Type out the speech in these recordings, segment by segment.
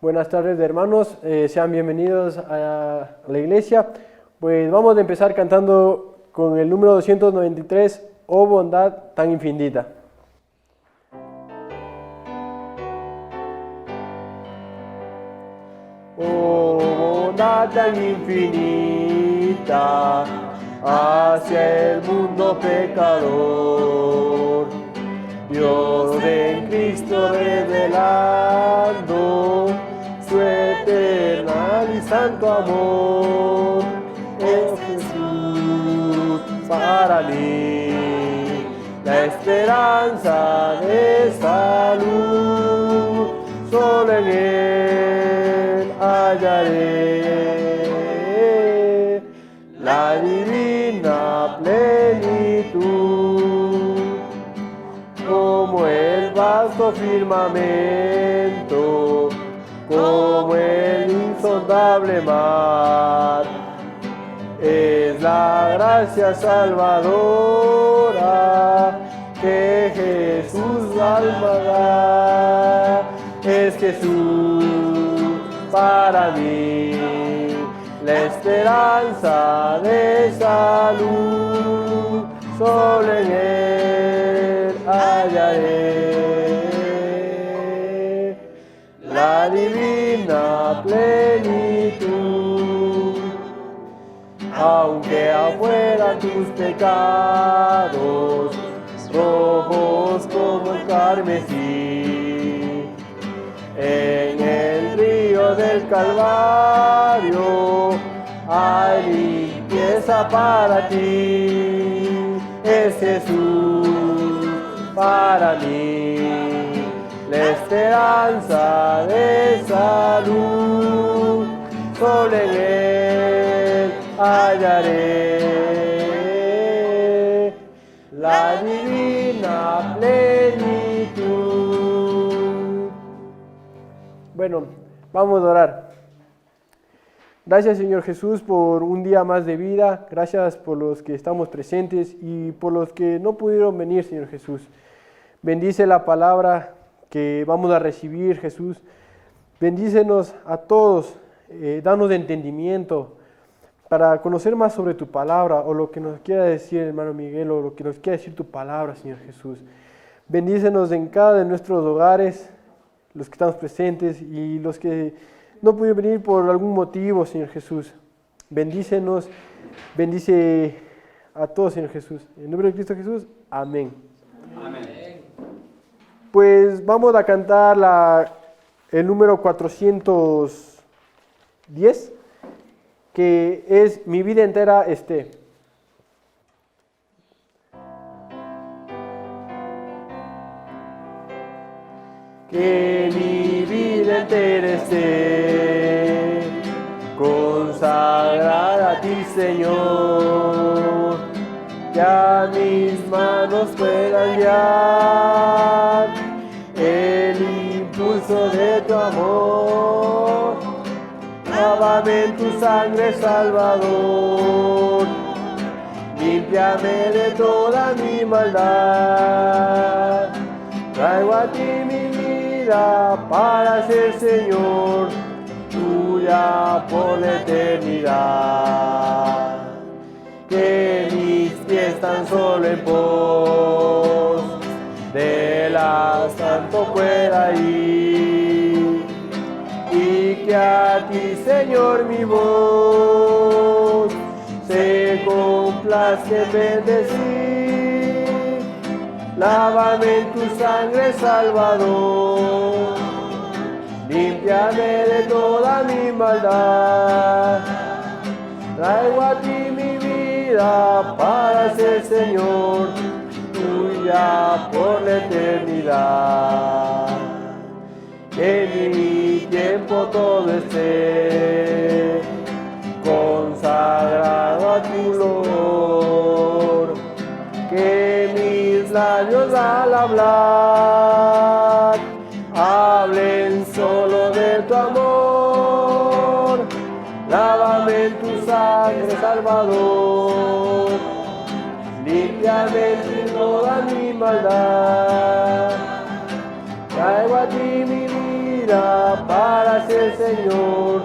Buenas tardes, hermanos, sean bienvenidos a la iglesia. Pues vamos a empezar cantando con el número 293, Oh bondad tan infinita. Oh bondad tan infinita hacia el mundo pecador, Dios en Cristo revelando su eterno y santo amor. Es Jesús para mí la esperanza de salud, solo en Él hallaré la divina plenitud. Como el vasto firmamento, como el insondable mar, es la gracia salvadora que Jesús alma da. Es Jesús para mí la esperanza de salud, solo en Él hallaré la divina plenitud. Aunque afuera tus pecados rojos como el carmesí, en el río del Calvario hay limpieza para ti. Es Jesús para mí la esperanza de salud, solo en Él hallaré la divina plenitud. Bueno, vamos a orar. Gracias, Señor Jesús, por un día más de vida. Gracias por los que estamos presentes y por los que no pudieron venir, Señor Jesús. Bendice la palabra que vamos a recibir, Jesús. Bendícenos a todos, danos entendimiento para conocer más sobre tu palabra, o lo que nos quiera decir el hermano Miguel, o lo que nos quiera decir tu palabra, Señor Jesús. Bendícenos en cada de nuestros hogares, los que estamos presentes y los que no pudieron venir por algún motivo, Señor Jesús. Bendícenos, bendice a todos, Señor Jesús. En el nombre de Cristo Jesús, amén. Amén. Pues vamos a cantar el número 410, que es Mi vida entera esté. Que mi vida entera esté consagrada a ti, Señor, que a mis manos puedan guiar el impulso de tu amor. Lávame en tu sangre, Salvador, límpiame de toda mi maldad. Traigo a ti mi vida para ser, Señor, tuya por la eternidad. Que mis pies tan solo en pos de la santo pueda ir, y que a ti, Señor, mi voz se complazca en bendecir. Lávame en tu sangre, Salvador, límpiame de toda mi maldad. Traigo a ti mi vida para ser, Señor, tuya por la eternidad. Que mi tiempo todo esté consagrado a tu olor. Que mis labios al hablar hablen solo de tu amor. Lávame en tu sangre, Salvador, límpiame de toda mi maldad. Traigo a ti mi vida vida para ser Señor,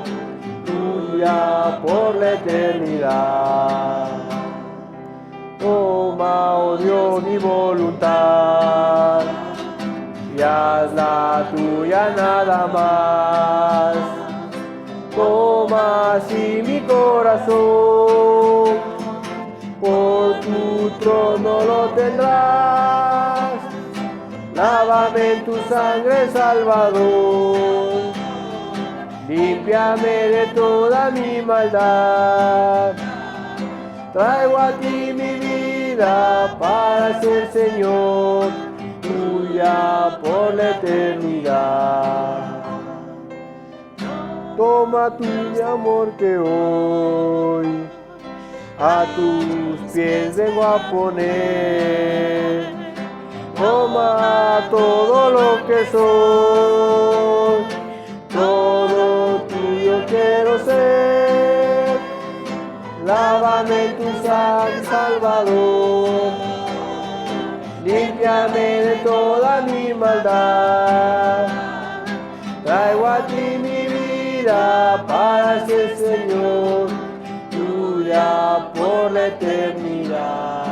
tuya por la eternidad. Toma, oh Dios, mi voluntad y hazla tuya nada más. Toma así mi corazón, por tu trono lo tendrás. Lávame en tu sangre, Salvador, límpiame de toda mi maldad. Traigo a ti mi vida para ser Señor, tuya por la eternidad. Toma tu mi amor que hoy a tus pies vengo a poner. Toma todo lo que soy, todo tuyo quiero ser. Lávame en tu sangre, Salvador, límpiame de toda mi maldad. Traigo a ti mi vida para ser Señor, tuya por la eternidad.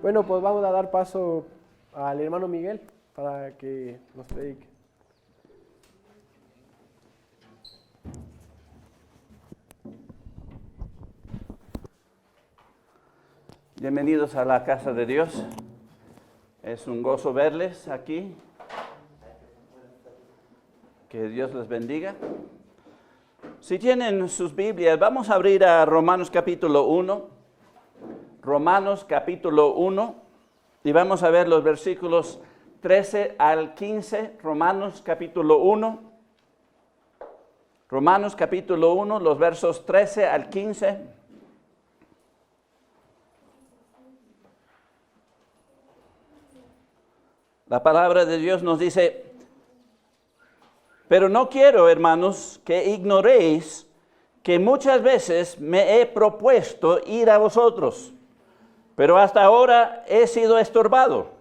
Bueno, pues vamos a dar paso al hermano Miguel para que nos predique. Bienvenidos a la casa de Dios. Es un gozo verles aquí. Que Dios les bendiga. Si tienen sus Biblias, vamos a abrir a Romanos capítulo 1. Romanos capítulo 1. Y vamos a ver los versículos 13 al 15. Romanos capítulo 1. Romanos capítulo 1, los versos 13 al 15. La palabra de Dios nos dice: pero no quiero, hermanos, que ignoréis que muchas veces me he propuesto ir a vosotros, pero hasta ahora he sido estorbado,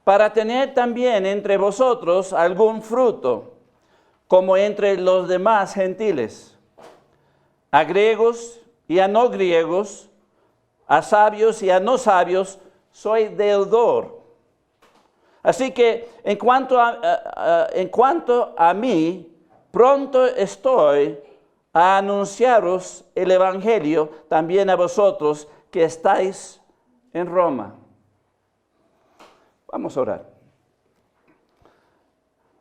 para tener también entre vosotros algún fruto, como entre los demás gentiles, a griegos y a no griegos, a sabios y a no sabios, soy deudor. Así que en cuanto a mí, pronto estoy a anunciaros el Evangelio también a vosotros que estáis en Roma. Vamos a orar.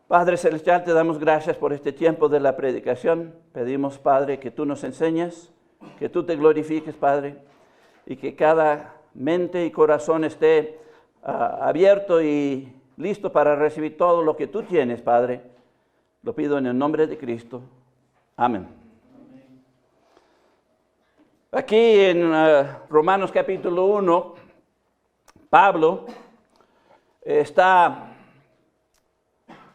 Padre Celestial, te damos gracias por este tiempo de la predicación. Pedimos, Padre, que tú nos enseñes, que tú te glorifiques, Padre, y que cada mente y corazón esté abierto y listo para recibir todo lo que tú tienes, Padre. Lo pido en el nombre de Cristo. Amén. Aquí en Romanos capítulo 1, Pablo está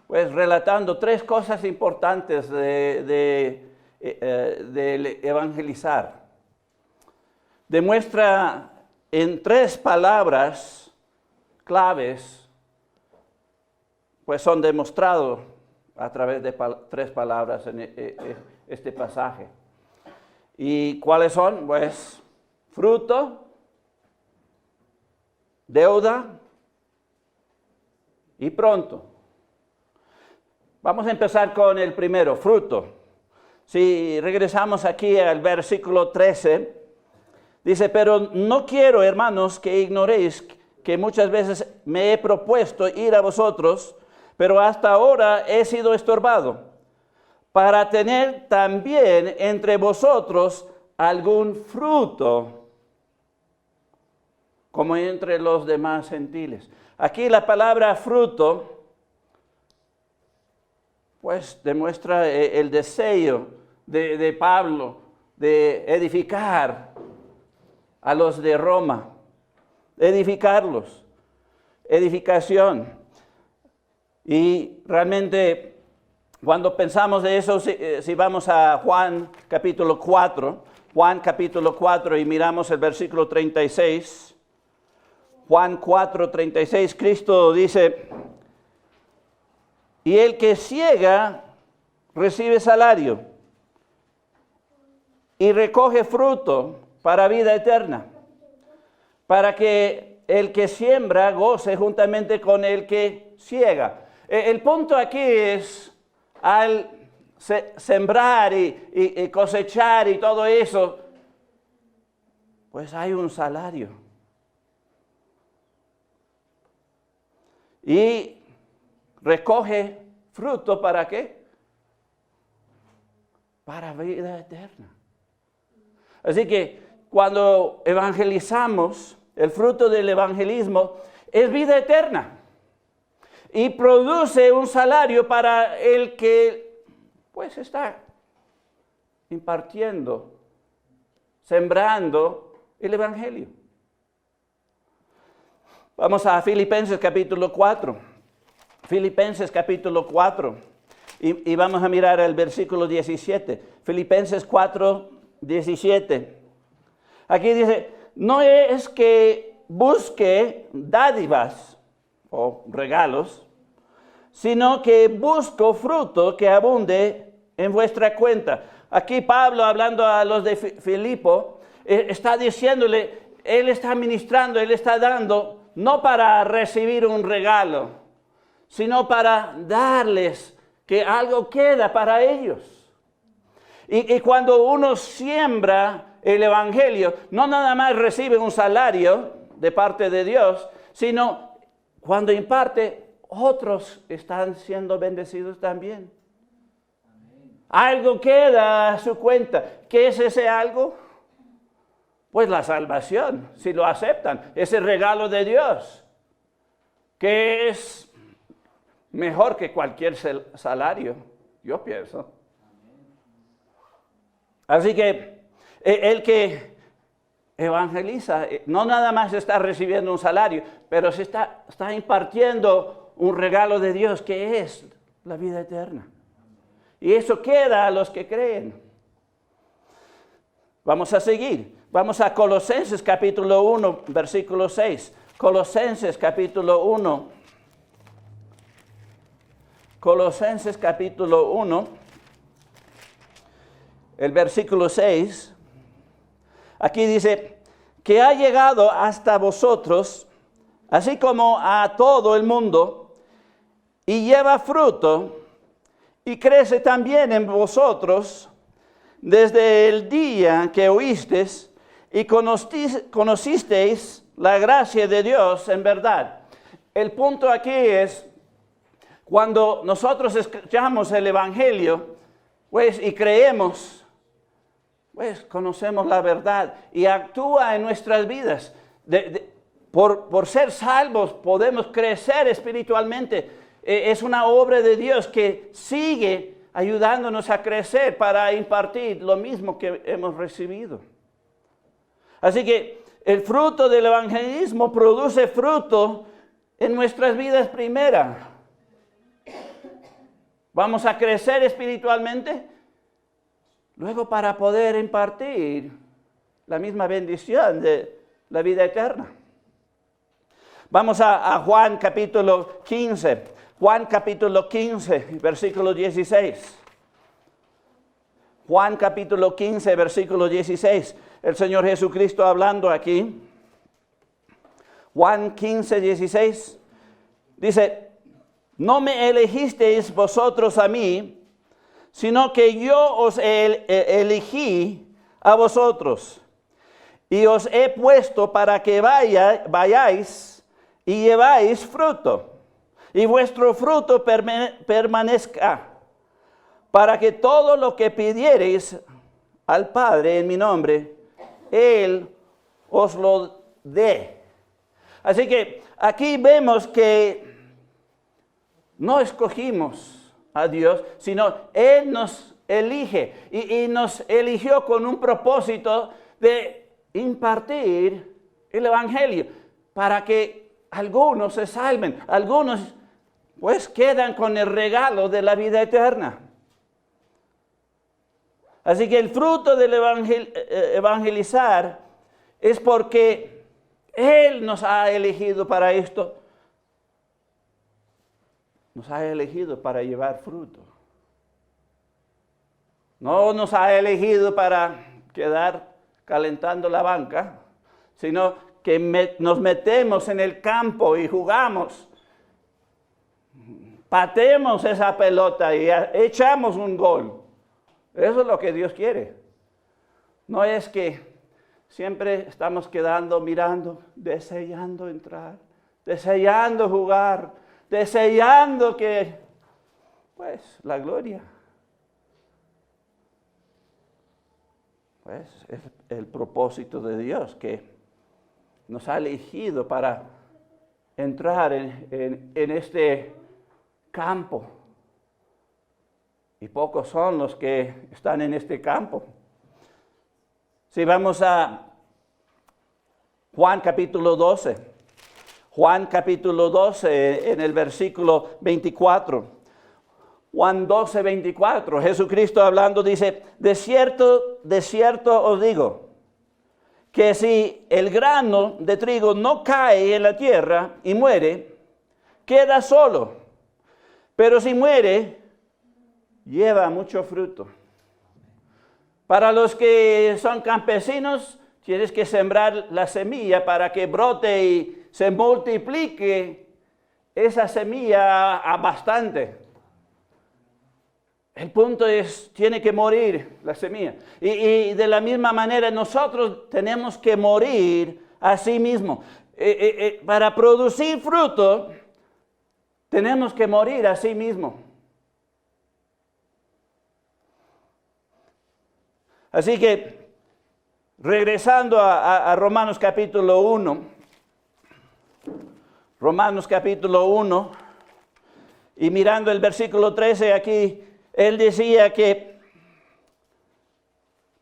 pues relatando tres cosas importantes de evangelizar. Demuestra en tres palabras claves, pues son demostrados a través de tres palabras en este pasaje. ¿Y cuáles son? Pues fruto, deuda y pronto. Vamos a empezar con el primero, fruto. Si regresamos aquí al versículo 13, dice: pero no quiero, hermanos, que ignoréis que muchas veces me he propuesto ir a vosotros, pero hasta ahora he sido estorbado, para tener también entre vosotros algún fruto, como entre los demás gentiles. Aquí la palabra fruto, pues demuestra el deseo de Pablo de edificar a los de Roma, edificarlos, edificación. Y realmente cuando pensamos de eso, si vamos a Juan capítulo 4 y miramos el versículo 36, Juan 4:36, Cristo dice: Y el que ciega recibe salario y recoge fruto para vida eterna, para que el que siembra goce juntamente con el que ciega. El punto aquí es, al sembrar y cosechar y todo eso, pues hay un salario. Y recoge fruto, ¿para qué? Para vida eterna. Así que cuando evangelizamos, el fruto del evangelismo es vida eterna. Y produce un salario para el que pues está impartiendo, sembrando el evangelio. Vamos a Filipenses capítulo 4. Filipenses capítulo 4. Y vamos a mirar el versículo 17. Filipenses 4, 17. Aquí dice, no es que busque dádivas o regalos, sino que busco fruto que abunde en vuestra cuenta. Aquí Pablo, hablando a los de Filipo, está diciéndole, él está ministrando, él está dando, no para recibir un regalo, sino para darles que algo queda para ellos. Y cuando uno siembra el evangelio, no nada más recibe un salario de parte de Dios, sino cuando imparte, otros están siendo bendecidos también. Algo queda a su cuenta. ¿Qué es ese algo? Pues la salvación, si lo aceptan, ese regalo de Dios, que es mejor que cualquier salario, yo pienso. Así que el que evangeliza no nada más está recibiendo un salario, pero se está impartiendo un regalo de Dios, que es la vida eterna. Y eso queda a los que creen. Vamos a seguir. Vamos a Colosenses capítulo 1, versículo 6. Colosenses capítulo 1. Colosenses capítulo 1, el versículo 6. Aquí dice, que ha llegado hasta vosotros, así como a todo el mundo, y lleva fruto, y crece también en vosotros, desde el día que oísteis y conocisteis la gracia de Dios en verdad. El punto aquí es, cuando nosotros escuchamos el evangelio, pues, y creemos, pues conocemos la verdad y actúa en nuestras vidas. Por ser salvos podemos crecer espiritualmente. Es una obra de Dios que sigue ayudándonos a crecer para impartir lo mismo que hemos recibido. Así que el fruto del evangelismo produce fruto en nuestras vidas primero. Vamos a crecer espiritualmente, luego para poder impartir la misma bendición de la vida eterna. Vamos a Juan capítulo 15. Juan capítulo 15, versículo 16. Juan capítulo 15, versículo 16. El Señor Jesucristo hablando aquí. Juan 15, 16. Dice, no me elegisteis vosotros a mí, sino que yo os elegí a vosotros. Y os he puesto para que vayáis y lleváis fruto. Y vuestro fruto permanezca, para que todo lo que pidiereis al Padre en mi nombre, Él os lo dé. Así que aquí vemos que no escogimos a Dios, sino Él nos elige y nos eligió con un propósito de impartir el evangelio, para que algunos se salven, algunos pues quedan con el regalo de la vida eterna. Así que el fruto del evangelizar es porque Él nos ha elegido para esto. nos ha elegido para llevar fruto. No nos ha elegido para quedar calentando la banca, sino que nos metemos en el campo y jugamos. Patemos esa pelota y echamos un gol. Eso es lo que Dios quiere. No es que siempre estamos quedando mirando, deseando entrar, deseando jugar, deseando que, pues, la gloria. Pues es el propósito de Dios que nos ha elegido para entrar en este campo. Y pocos son los que están en este campo. Si vamos a Juan capítulo 12. Juan capítulo 12 en el versículo 24. Juan 12, 24. Jesucristo hablando dice, de cierto os digo, que si el grano de trigo no cae en la tierra y muere, queda solo. Pero si muere, lleva mucho fruto. Para los que son campesinos, tienes que sembrar la semilla para que brote y se multiplique esa semilla a bastante. El punto es, tiene que morir la semilla. Y de la misma manera nosotros tenemos que morir a sí mismos. Para producir fruto, tenemos que morir a sí mismos. Así que, regresando a Romanos capítulo 1. Romanos capítulo 1. Y mirando el versículo 13 aquí, él decía que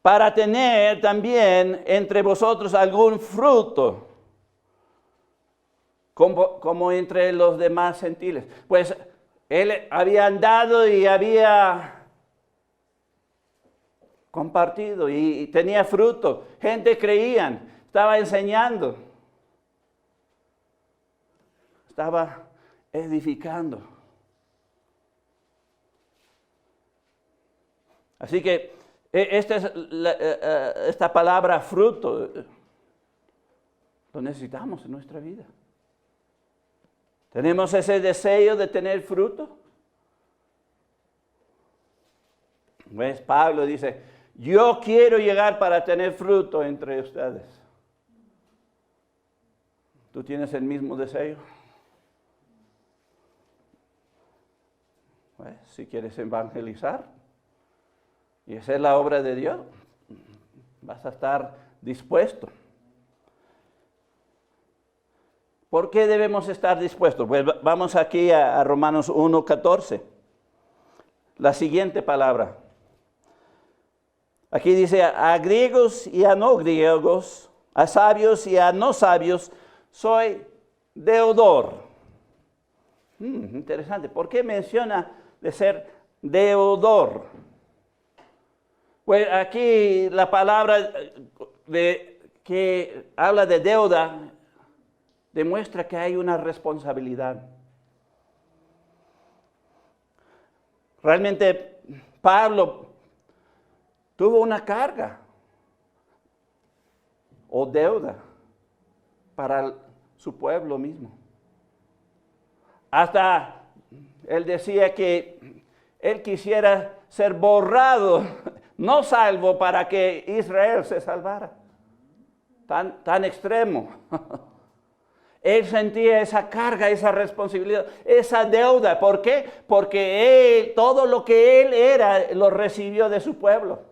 para tener también entre vosotros algún fruto, como entre los demás gentiles. Pues él había andado y había compartido y tenía fruto. Gente creían, estaba enseñando, estaba edificando. Así que esta palabra fruto lo necesitamos en nuestra vida. ¿Tenemos ese deseo de tener fruto? ¿Ves? Pablo dice, yo quiero llegar para tener fruto entre ustedes. ¿Tú tienes el mismo deseo? ¿Ves? Si quieres evangelizar y hacer la obra de Dios, vas a estar dispuesto. ¿Por qué debemos estar dispuestos? Pues vamos aquí a Romanos 1:14. La siguiente palabra. Aquí dice, a griegos y a no griegos, a sabios y a no sabios, soy deudor. Interesante. ¿Por qué menciona de ser deudor? Pues aquí la palabra que habla de deuda demuestra que hay una responsabilidad. Realmente Pablo tuvo una carga o deuda para su pueblo mismo. Hasta él decía que él quisiera ser borrado, no salvo, para que Israel se salvara. Tan extremo. Él sentía esa carga, esa responsabilidad, esa deuda. ¿Por qué? Porque él, todo lo que él era, lo recibió de su pueblo.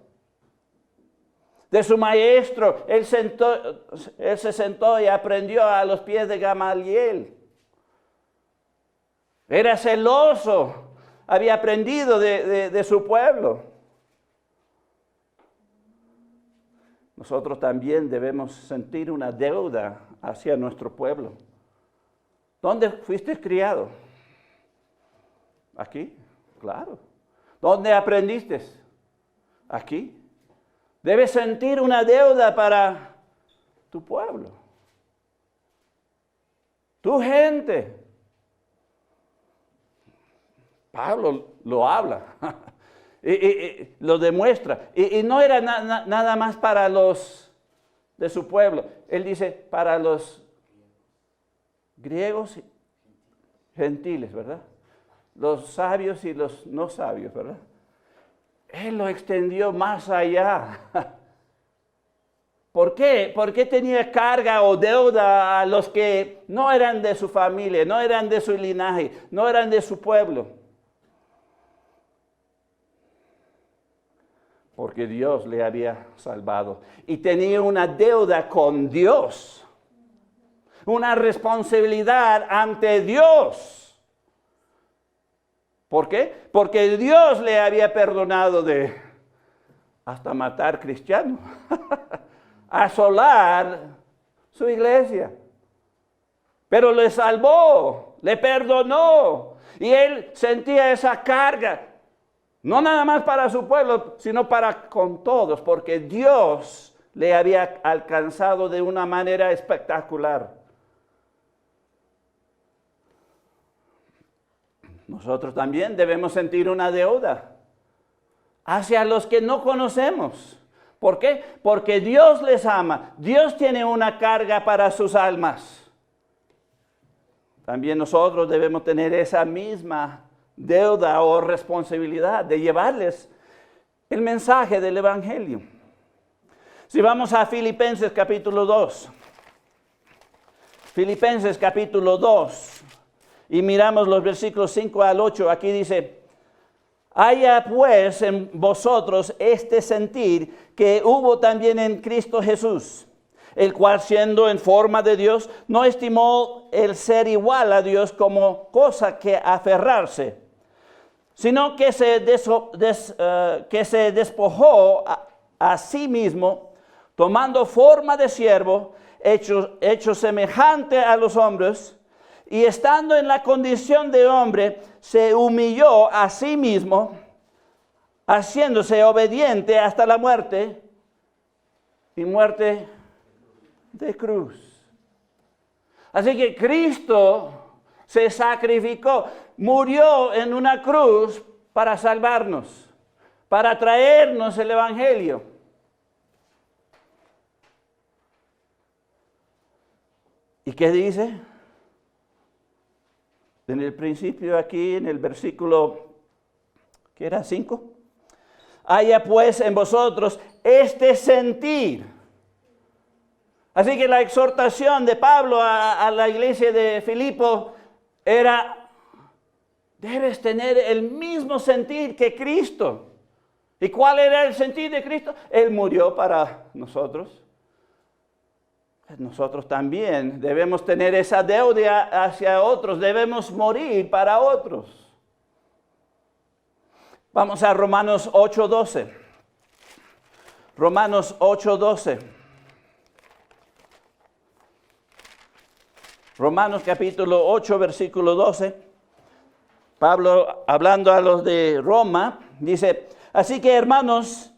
De su maestro. Él se sentó y aprendió a los pies de Gamaliel. Era celoso. Había aprendido de su pueblo. Nosotros también debemos sentir una deuda hacia nuestro pueblo. ¿Dónde fuiste criado? ¿Aquí? Claro. ¿Dónde aprendiste? Aquí. Debes sentir una deuda para tu pueblo, tu gente. Pablo lo habla, y lo demuestra. Y no era nada más para los de su pueblo. Él dice, para los griegos, gentiles, ¿verdad? Los sabios y los no sabios, ¿verdad? Él lo extendió más allá. ¿Por qué? Porque tenía carga o deuda a los que no eran de su familia, no eran de su linaje, no eran de su pueblo. Porque Dios le había salvado y tenía una deuda con Dios, una responsabilidad ante Dios. ¿Por qué? Porque Dios le había perdonado de hasta matar cristianos. Asolar su iglesia. Pero le salvó, le perdonó. Y él sentía esa carga, no nada más para su pueblo, sino para con todos, porque Dios le había alcanzado de una manera espectacular. Nosotros también debemos sentir una deuda hacia los que no conocemos. ¿Por qué? Porque Dios les ama. Dios tiene una carga para sus almas. También nosotros debemos tener esa misma deuda o responsabilidad de llevarles el mensaje del Evangelio. Si vamos a Filipenses capítulo 2. Filipenses capítulo 2. Y miramos los versículos 5 al 8. Aquí dice: haya pues en vosotros este sentir que hubo también en Cristo Jesús, el cual siendo en forma de Dios, no estimó el ser igual a Dios como cosa que aferrarse, sino que se despojó a sí mismo, tomando forma de siervo, hecho semejante a los hombres, y estando en la condición de hombre, se humilló a sí mismo, haciéndose obediente hasta la muerte, y muerte de cruz. Así que Cristo se sacrificó, murió en una cruz para salvarnos, para traernos el Evangelio. ¿Y qué dice? En el principio aquí, en el versículo, ¿qué era? 5. Haya pues en vosotros este sentir. Así que la exhortación de Pablo a la iglesia de Filipo era: debes tener el mismo sentir que Cristo. ¿Y cuál era el sentir de Cristo? Él murió para nosotros. Nosotros también debemos tener esa deuda hacia otros, debemos morir para otros. Vamos a Romanos 8:12. Romanos 8:12. Romanos capítulo 8, versículo 12. Pablo, hablando a los de Roma, dice: así que, hermanos,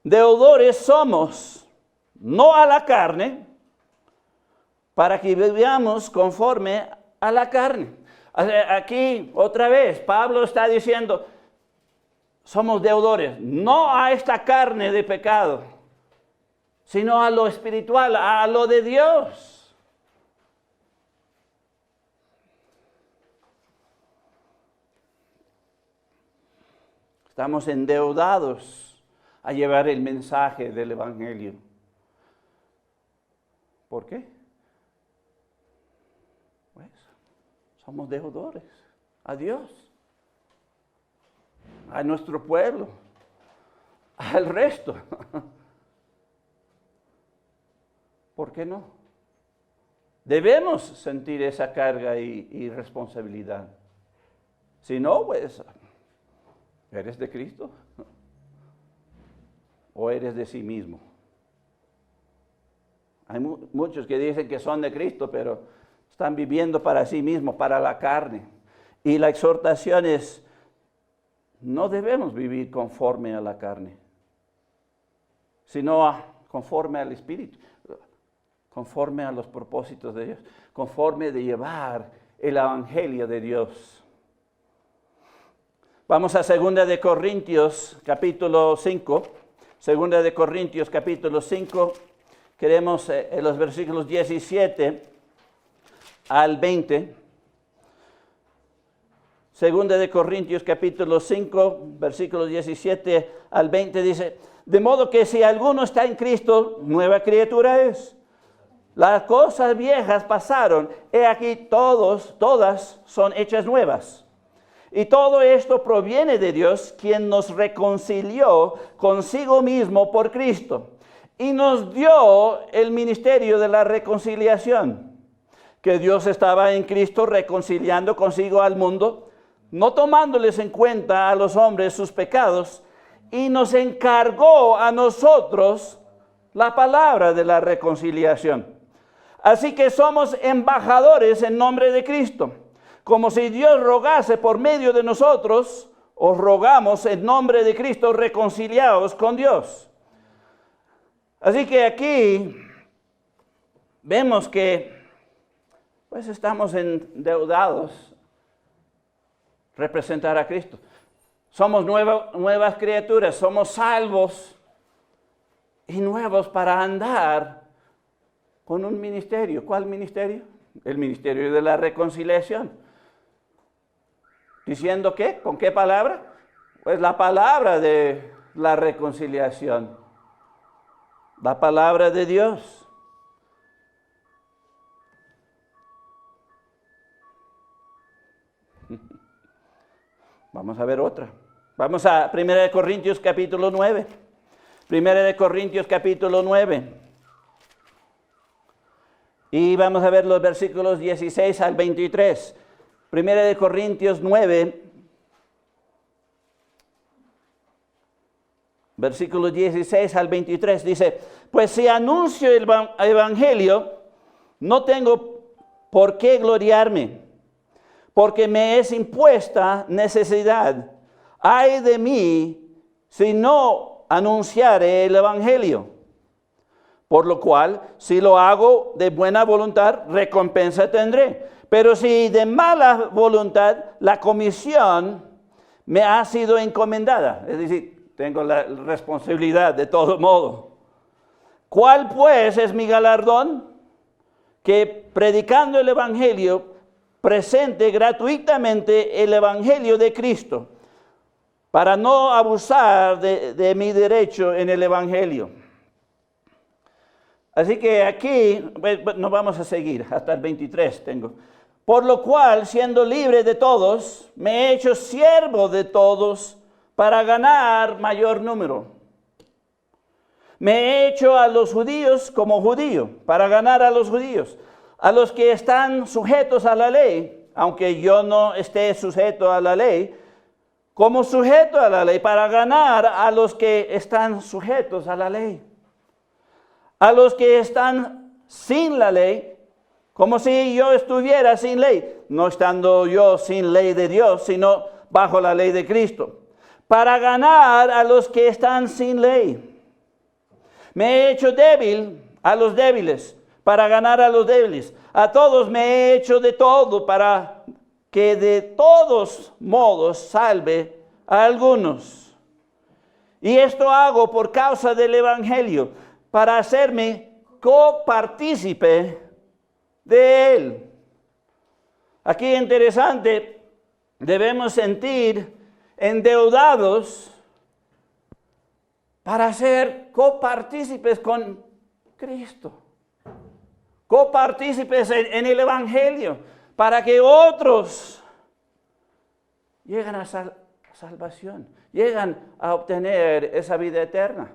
deudores somos, no a la carne, para que vivamos conforme a la carne. Aquí, otra vez, Pablo está diciendo: somos deudores, no a esta carne de pecado, sino a lo espiritual, a lo de Dios. Estamos endeudados a llevar el mensaje del Evangelio. ¿Por qué? Pues somos deudores a Dios, a nuestro pueblo, al resto. ¿Por qué no? Debemos sentir esa carga y responsabilidad. Si no, pues, ¿eres de Cristo? ¿O eres de sí mismo? Hay muchos que dicen que son de Cristo, pero están viviendo para sí mismos, para la carne. Y la exhortación es: no debemos vivir conforme a la carne, sino conforme al Espíritu, conforme a los propósitos de Dios, conforme de llevar el Evangelio de Dios. Vamos a 2 de Corintios, capítulo 5. 2 de Corintios, capítulo 5. Queremos los versículos 17 al 20. 2 de Corintios, capítulo 5, versículos 17 al 20 dice: de modo que si alguno está en Cristo, nueva criatura es. Las cosas viejas pasaron, he aquí todas son hechas nuevas. Y todo esto proviene de Dios, quien nos reconcilió consigo mismo por Cristo y nos dio el ministerio de la reconciliación. Que Dios estaba en Cristo reconciliando consigo al mundo, no tomándoles en cuenta a los hombres sus pecados, y nos encargó a nosotros la palabra de la reconciliación. Así que somos embajadores en nombre de Cristo. Como si Dios rogase por medio de nosotros, os rogamos en nombre de Cristo, reconciliaos con Dios. Así que aquí vemos que pues estamos endeudados representar a Cristo. Somos nuevas criaturas, somos salvos y nuevos para andar con un ministerio. ¿Cuál ministerio? El ministerio de la reconciliación. ¿Diciendo qué? ¿Con qué palabra? Pues la palabra de la reconciliación. La palabra de Dios. Vamos a ver otra. Vamos a 1 de Corintios capítulo 9. 1 de Corintios capítulo 9. Y vamos a ver los versículos 16 al 23. 1 de Corintios 9, versículos 16 al 23, dice: pues si anuncio el evangelio, no tengo por qué gloriarme, porque me es impuesta necesidad. Ay de mí si no anunciare el evangelio. Por lo cual, si lo hago de buena voluntad, recompensa tendré. Pero si de mala voluntad, la comisión me ha sido encomendada. Es decir, tengo la responsabilidad de todo modo. ¿Cuál pues es mi galardón? Que predicando el evangelio, presente gratuitamente el evangelio de Cristo, para no abusar de mi derecho en el evangelio. Así que aquí, no vamos a seguir, hasta el 23 tengo. Por lo cual, siendo libre de todos, me he hecho siervo de todos para ganar mayor número. Me he hecho a los judíos como judío, para ganar a los judíos. A los que están sujetos a la ley, aunque yo no esté sujeto a la ley, como sujeto a la ley, para ganar a los que están sujetos a la ley. A los que están sin la ley, como si yo estuviera sin ley, no estando yo sin ley de Dios, sino bajo la ley de Cristo, para ganar a los que están sin ley. Me he hecho débil a los débiles, para ganar a los débiles. A todos me he hecho de todo, para que de todos modos salve a algunos. Y esto hago por causa del evangelio, para hacerme copartícipe de él. Aquí interesante, debemos sentir endeudados para ser copartícipes con Cristo, copartícipes en el evangelio, para que otros lleguen a salvación, llegan a obtener esa vida eterna.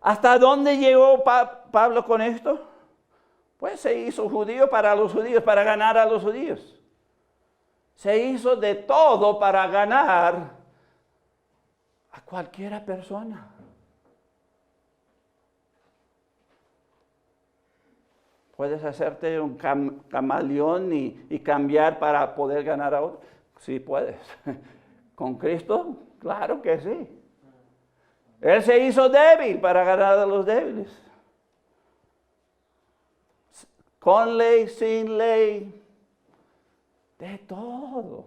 ¿Hasta dónde llegó Pablo con esto? Pues se hizo judío para los judíos, para ganar a los judíos. Se hizo de todo para ganar a cualquiera persona. ¿Puedes hacerte un camaleón y cambiar para poder ganar a otro? Sí, puedes. ¿Con Cristo? Claro que sí. Él se hizo débil para ganar a los débiles. Con ley, sin ley, de todo.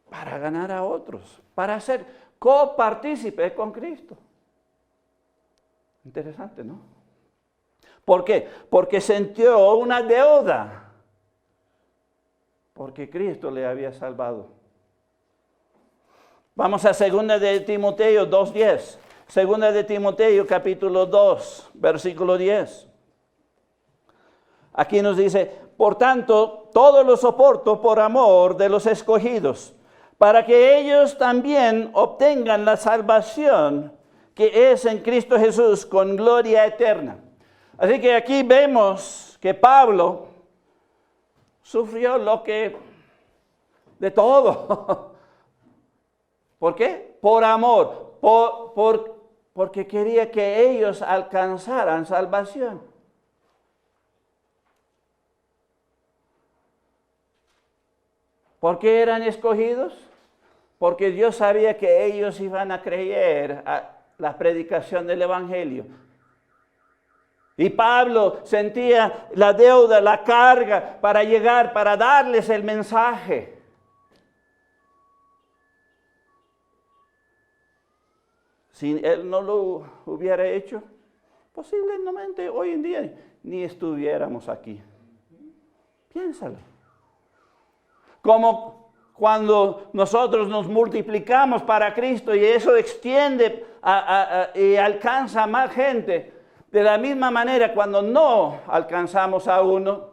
para ganar a otros, para ser copartícipe con Cristo. Interesante, ¿no? ¿Por qué? Porque sintió una deuda, porque Cristo le había salvado. Vamos a 2 de Timoteo 2:10. 2 de Timoteo capítulo 2, versículo 10. Aquí nos dice, por tanto, todo lo soporto por amor de los escogidos, para que ellos también obtengan la salvación que es en Cristo Jesús con gloria eterna. Así que aquí vemos que Pablo sufrió de todo. ¿Por qué? Por amor, porque quería que ellos alcanzaran salvación. ¿Por qué eran escogidos? Porque Dios sabía que ellos iban a creer a la predicación del Evangelio. Y Pablo sentía la deuda, la carga para llegar, para darles el mensaje. Si él no lo hubiera hecho, posiblemente hoy en día ni estuviéramos aquí. Piénsalo. Como cuando nosotros nos multiplicamos para Cristo y eso extiende y alcanza a más gente. De la misma manera, cuando no alcanzamos a uno,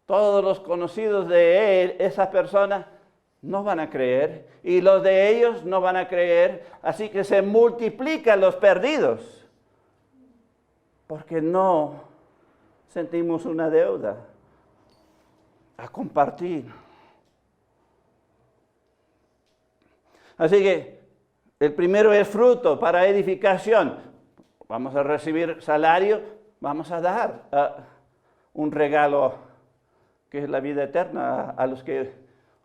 todos los conocidos de él, esa persona, no van a creer. Y los de ellos no van a creer. Así que se multiplican los perdidos. Porque no sentimos una deuda a compartir. Así que el primero es fruto para edificación. Vamos a recibir salario, vamos a dar un regalo que es la vida eterna a los que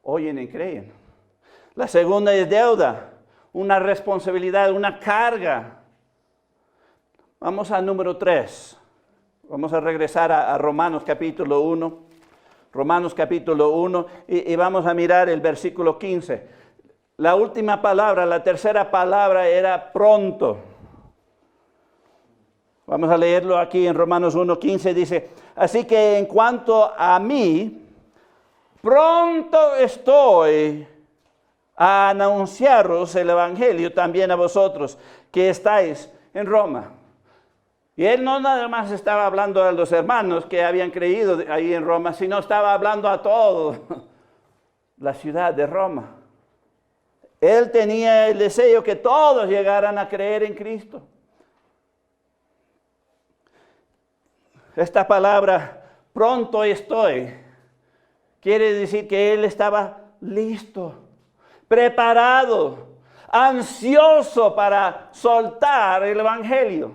oyen y creen. La segunda es deuda, una responsabilidad, una carga. Vamos al número 3. Vamos a regresar a Romanos capítulo 1. Romanos capítulo 1 y vamos a mirar el versículo 15. La última palabra, la tercera palabra era pronto. Vamos a leerlo aquí en Romanos 1:15, dice, así que en cuanto a mí, pronto estoy a anunciaros el Evangelio también a vosotros que estáis en Roma. Y él no nada más estaba hablando a los hermanos que habían creído ahí en Roma, sino estaba hablando a toda la ciudad de Roma. Él tenía el deseo que todos llegaran a creer en Cristo. Esta palabra, pronto estoy, quiere decir que él estaba listo, preparado, ansioso para soltar el Evangelio.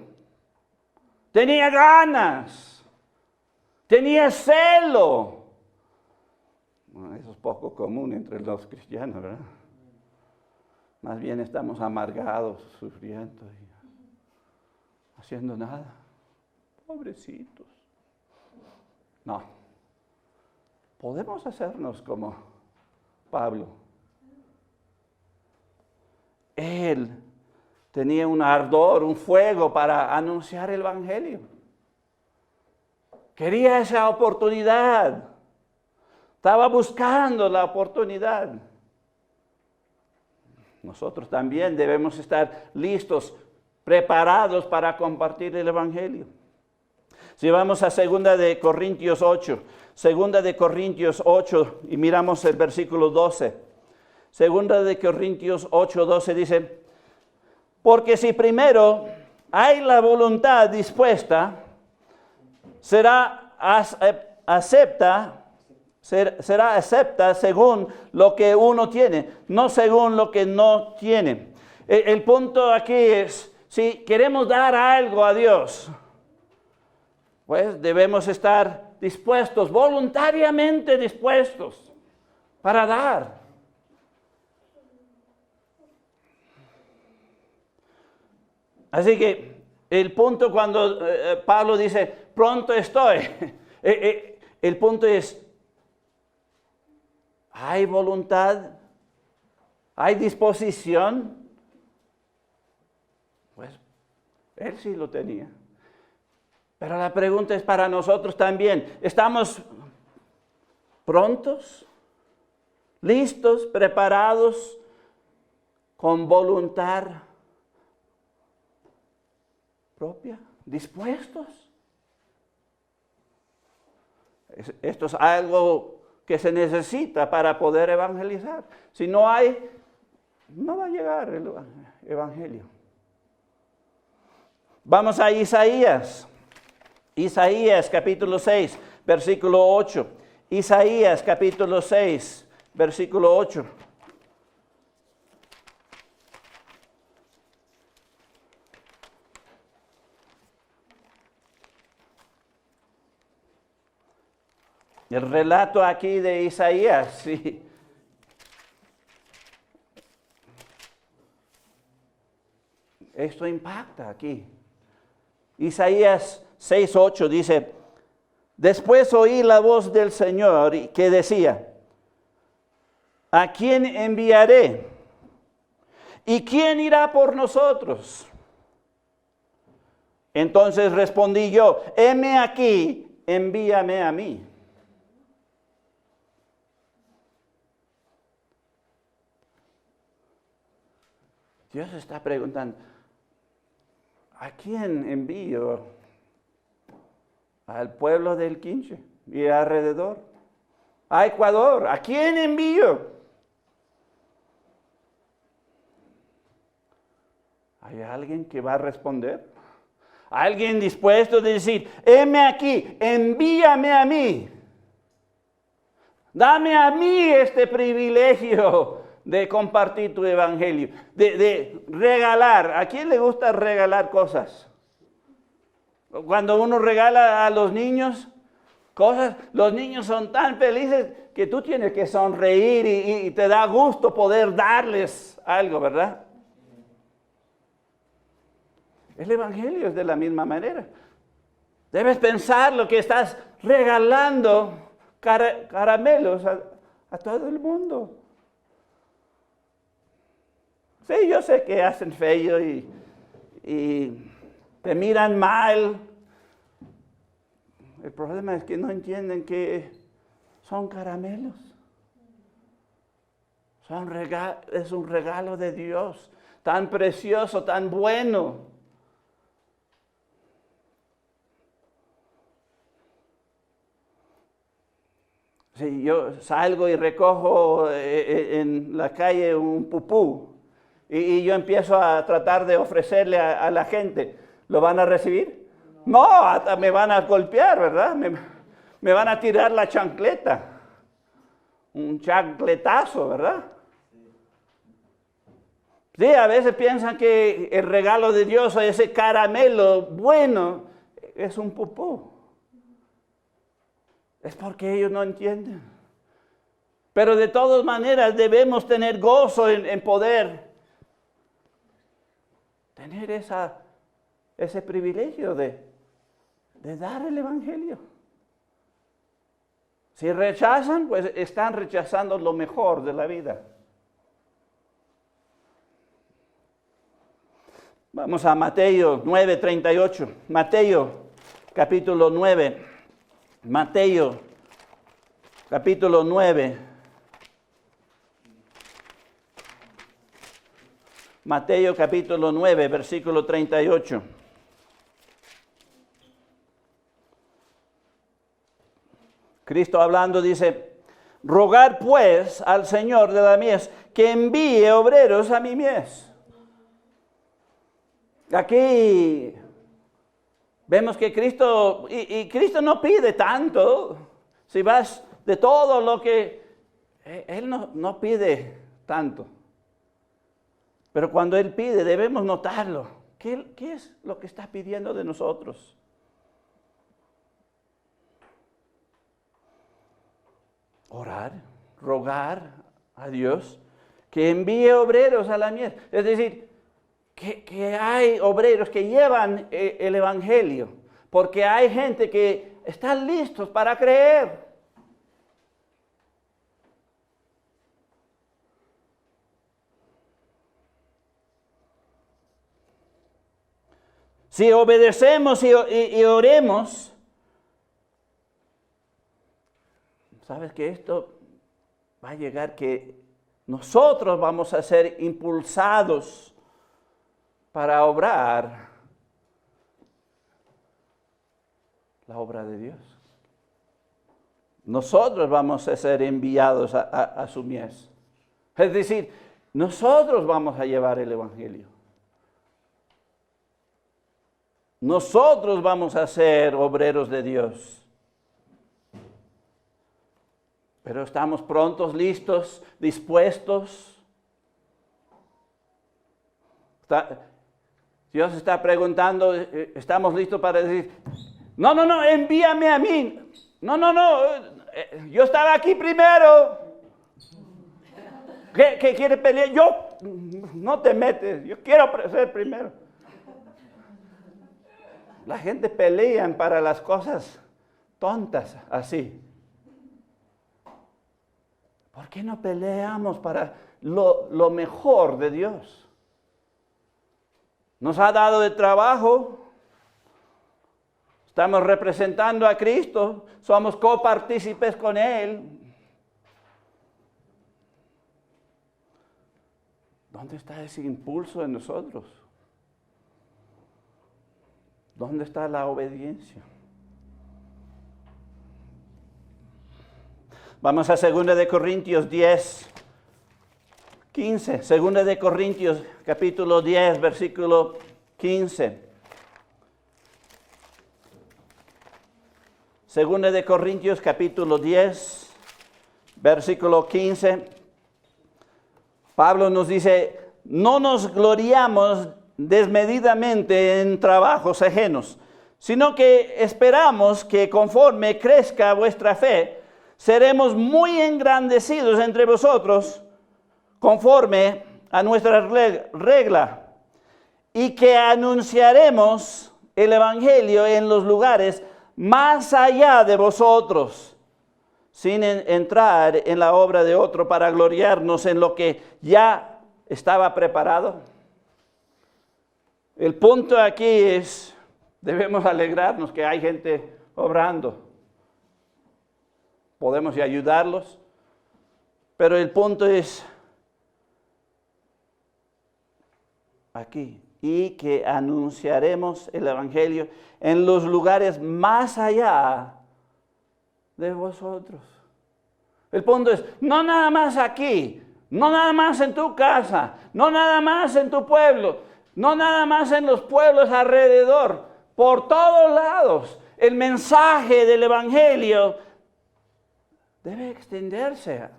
Tenía ganas, tenía celo. Bueno, eso es poco común entre los cristianos, ¿verdad? Más bien estamos amargados, sufriendo y haciendo nada. Pobrecitos. No. Podemos hacernos como Pablo. Él tenía un ardor, un fuego para anunciar el Evangelio. Quería esa oportunidad. Estaba buscando la oportunidad. Nosotros también debemos estar listos, preparados para compartir el Evangelio. Si vamos a 2 de Corintios 8, 2 de Corintios 8 y miramos el versículo 12. 2 de Corintios 8, 12 dice, porque si primero hay la voluntad dispuesta, será acepta según lo que uno tiene, no según lo que no tiene. El punto aquí es, si queremos dar algo a Dios, pues debemos estar dispuestos, voluntariamente dispuestos para dar. Así que el punto cuando Pablo dice, pronto estoy, el punto es, ¿hay voluntad ¿Hay disposición? Pues él sí lo tenía. Pero la pregunta es para nosotros también. ¿Estamos prontos? ¿Listos? ¿Preparados? ¿Con voluntad propia? ¿Dispuestos? Esto es algo que se necesita para poder evangelizar. Si no hay, no va a llegar el evangelio. Vamos a Isaías. Isaías capítulo 6, versículo 8. Isaías capítulo 6, versículo 8. El relato aquí de Isaías, sí. Esto impacta aquí. Isaías 6:8 dice, después oí la voz del Señor que decía, ¿a quién enviaré? ¿Y quién irá por nosotros? Entonces respondí yo, heme aquí, envíame a mí. Dios está preguntando, ¿a quién envío? Al pueblo del Quinche y alrededor. A Ecuador, ¿a quién envío? ¿Hay alguien que va a responder? ¿Alguien dispuesto a decir, heme aquí, envíame a mí? Dame a mí este privilegio de compartir tu evangelio, de regalar. ¿A quién le gusta regalar cosas? Cuando uno regala a los niños cosas, los niños son tan felices que tú tienes que sonreír y te da gusto poder darles algo, ¿verdad? El evangelio es de la misma manera. Debes pensar lo que estás regalando caramelos a todo el mundo. Sí, yo sé que hacen feo y te miran mal. El problema es que no entienden que son caramelos. Es un regalo de Dios, tan precioso, tan bueno. Si yo salgo y recojo en la calle un pupú y yo empiezo a tratar de ofrecerle a la gente, ¿lo van a recibir? No, hasta me van a golpear, ¿verdad? Me van a tirar la chancleta. Un chancletazo, ¿verdad? Sí, a veces piensan que el regalo de Dios, ese caramelo bueno, es un pupú. Es porque ellos no entienden. Pero de todas maneras debemos tener gozo en poder tener ese privilegio de dar el evangelio. Si rechazan, pues están rechazando lo mejor de la vida. Vamos a Mateo 9:38. Mateo capítulo 9. Mateo capítulo 9. Mateo capítulo 9, versículo 38. Cristo hablando dice, rogad pues al Señor de la mies que envíe obreros a mi mies. Aquí vemos que Cristo, y Cristo no pide tanto. Si vas de todo lo que, Él no pide tanto. Pero cuando Él pide, debemos notarlo. ¿Qué es lo que está pidiendo de nosotros? Orar, rogar a Dios que envíe obreros a la mies. Es decir, que hay obreros que llevan el evangelio, porque hay gente que están listos para creer. Si obedecemos y oremos, ¿sabes que esto va a llegar que nosotros vamos a ser impulsados para obrar la obra de Dios? Nosotros vamos a ser enviados a su mies. Es decir, nosotros vamos a llevar el Evangelio. Nosotros vamos a ser obreros de Dios. Pero estamos prontos, listos, dispuestos. Dios está preguntando, ¿estamos listos para decir, no, envíame a mí? No, yo estaba aquí primero. ¿Qué quiere pelear? Yo, no te metes, yo quiero ser primero. La gente pelea para las cosas tontas así. ¿Por qué no peleamos para lo mejor de Dios? Nos ha dado el trabajo. Estamos representando a Cristo. Somos copartícipes con Él. ¿Dónde está ese impulso en nosotros? ¿Dónde está la obediencia? Vamos a 2 de Corintios 10, 15. 2 de Corintios capítulo 10, versículo 15. 2 de Corintios capítulo 10, versículo 15. Pablo nos dice, no nos gloriamos desmedidamente en trabajos ajenos, sino que esperamos que conforme crezca vuestra fe, seremos muy engrandecidos entre vosotros conforme a nuestra regla, y que anunciaremos el Evangelio en los lugares más allá de vosotros, sin entrar en la obra de otro para gloriarnos en lo que ya estaba preparado. El punto aquí es, debemos alegrarnos que hay gente obrando. Podemos ayudarlos, pero el punto es aquí, y que anunciaremos el Evangelio en los lugares más allá de vosotros. El punto es, no nada más aquí, no nada más en tu casa, no nada más en tu pueblo, no nada más en los pueblos alrededor, por todos lados. El mensaje del Evangelio debe extenderse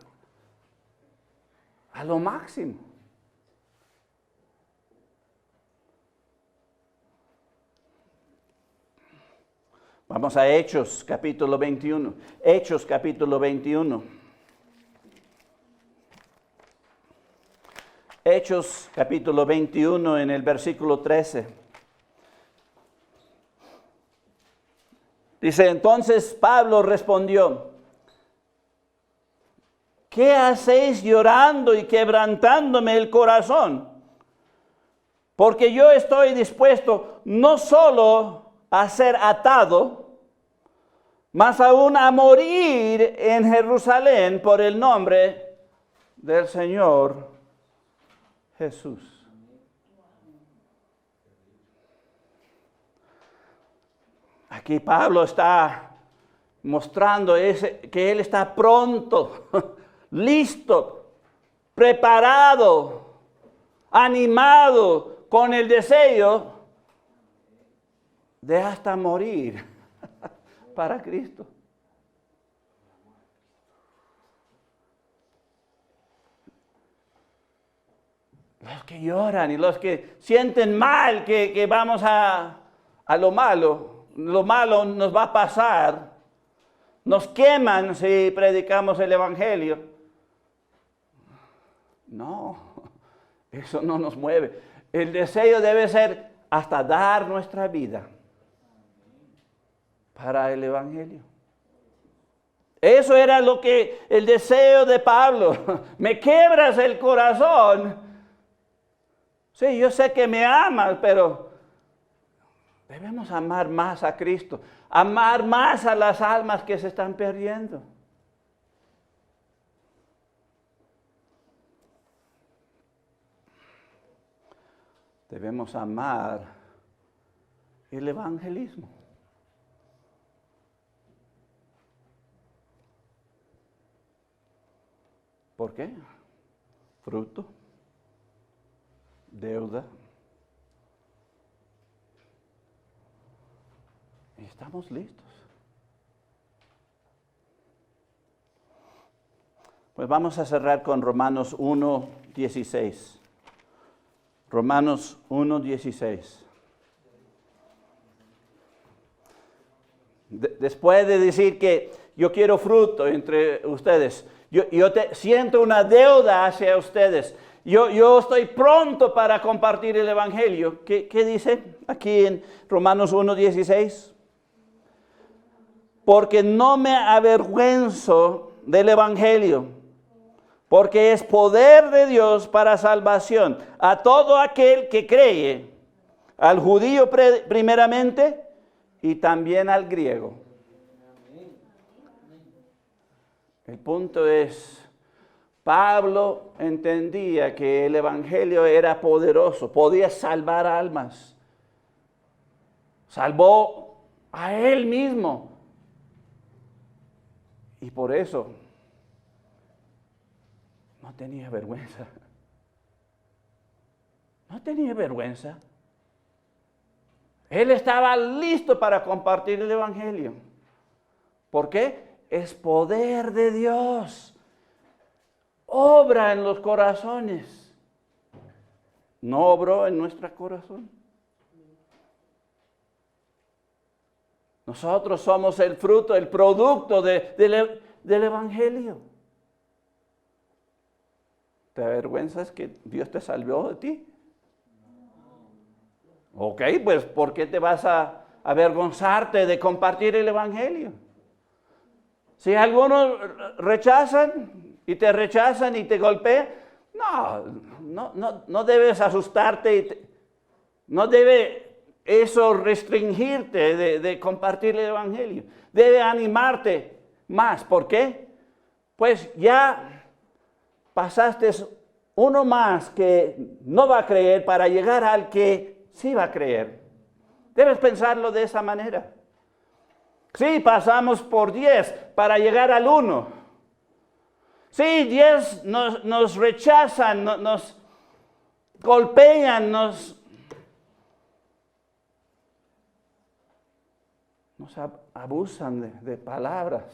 a lo máximo. Vamos a Hechos capítulo 21. Hechos capítulo 21. Hechos capítulo 21 en el versículo 13. Dice, entonces Pablo respondió, ¿qué hacéis llorando y quebrantándome el corazón? Porque yo estoy dispuesto no solo a ser atado, mas aún a morir en Jerusalén por el nombre del Señor Jesús. Aquí Pablo está mostrando que él está pronto, listo, preparado, animado, con el deseo de hasta morir para Cristo. Los que lloran y los que sienten mal que vamos a lo malo nos va a pasar, nos queman si predicamos el Evangelio. No, eso no nos mueve. El deseo debe ser hasta dar nuestra vida para el Evangelio. Eso era el deseo de Pablo. Me quiebras el corazón. Sí, yo sé que me amas, pero Debemos amar más a Cristo, amar más a las almas que se están perdiendo. Debemos amar el evangelismo. ¿Por qué? Fruto, deuda. Y estamos listos. Pues vamos a cerrar con Romanos 1:16. Romanos 1:16. Después de decir que yo quiero fruto entre ustedes, yo siento una deuda hacia ustedes, yo estoy pronto para compartir el Evangelio. ¿Qué dice aquí en Romanos 1:16? Porque no me avergüenzo del Evangelio, porque es poder de Dios para salvación a todo aquel que cree, al judío primeramente y también al griego. El punto es, Pablo entendía que el Evangelio era poderoso, podía salvar almas. Salvó a él mismo. Y por eso no tenía vergüenza. No tenía vergüenza. Él estaba listo para compartir el Evangelio. ¿Por qué? Es poder de Dios. Obra en los corazones. ¿No obró en nuestro corazón? Nosotros somos el fruto, el producto del Evangelio. ¿Te avergüenzas que Dios te salvó de ti? Ok, pues ¿por qué te vas a avergonzarte de compartir el Evangelio? Si algunos rechazan y te golpean, no debes asustarte, no debe eso restringirte de compartir el Evangelio. Debe animarte más. ¿Por qué? Pues ya pasaste uno más que no va a creer para llegar al que sí va a creer. Debes pensarlo de esa manera. Sí, pasamos por 10 para llegar al 1. Sí, 10 nos rechazan, nos golpean, nos abusan de palabras.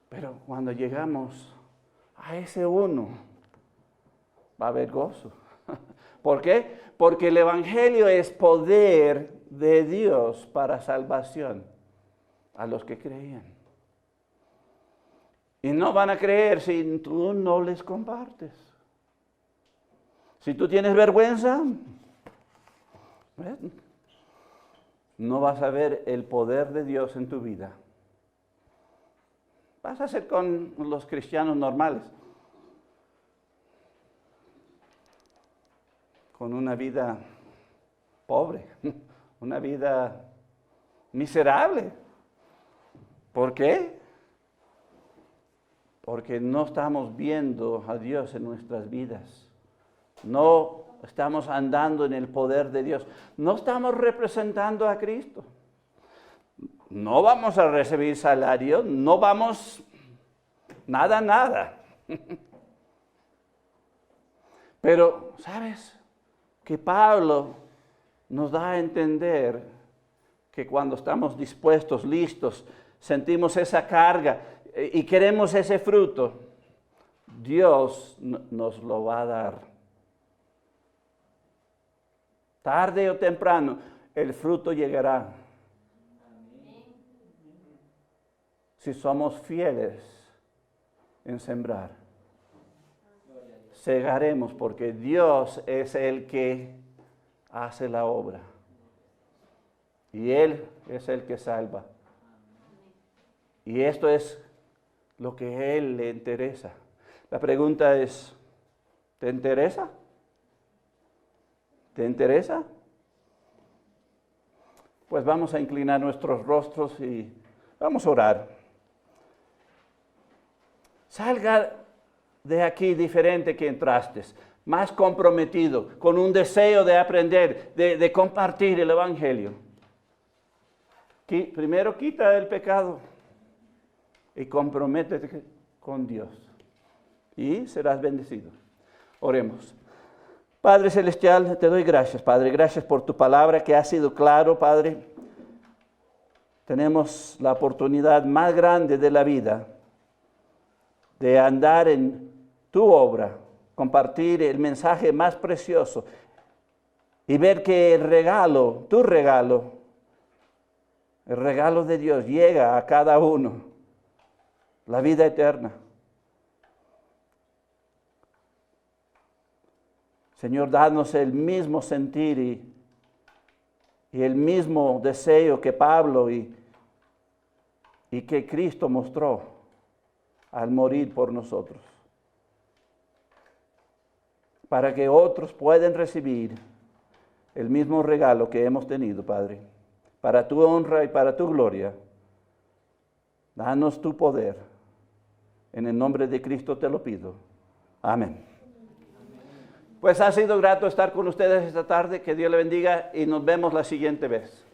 Pero cuando llegamos a ese 1, va a haber gozo. ¿Por qué? Porque el Evangelio es poder de Dios para salvación a los que creían. Y no van a creer si tú no les compartes. Si tú tienes vergüenza, no vas a ver el poder de Dios en tu vida. Vas a ser con los cristianos normales, con una vida pobre, una vida miserable. ¿Por qué? Porque no estamos viendo a Dios en nuestras vidas. No estamos andando en el poder de Dios. No estamos representando a Cristo. No vamos a recibir salario, no vamos nada. Pero, ¿sabes? Que Pablo nos da a entender que cuando estamos dispuestos, listos, sentimos esa carga y queremos ese fruto, Dios nos lo va a dar. Tarde o temprano, el fruto llegará. Si somos fieles en sembrar, segaremos porque Dios es el que hace la obra. Y Él es el que salva. Y esto es lo que a Él le interesa. La pregunta es, ¿te interesa? ¿Te interesa? pues vamos a inclinar nuestros rostros y vamos a orar. Salga de aquí diferente que entraste, más comprometido, con un deseo de aprender, de compartir el Evangelio. Primero quita el pecado y comprométete con Dios y serás bendecido. Oremos. Padre Celestial, te doy gracias, Padre. Gracias por tu palabra que ha sido claro, Padre. Tenemos la oportunidad más grande de la vida de andar en tu obra, compartir el mensaje más precioso y ver que el regalo, tu regalo, el regalo de Dios llega a cada uno, la vida eterna. Señor, danos el mismo sentir y el mismo deseo que Pablo y que Cristo mostró al morir por nosotros, para que otros puedan recibir el mismo regalo que hemos tenido, Padre, para tu honra y para tu gloria. Danos tu poder. En el nombre de Cristo te lo pido. Amén. Pues ha sido grato estar con ustedes esta tarde. Que Dios le bendiga y nos vemos la siguiente vez.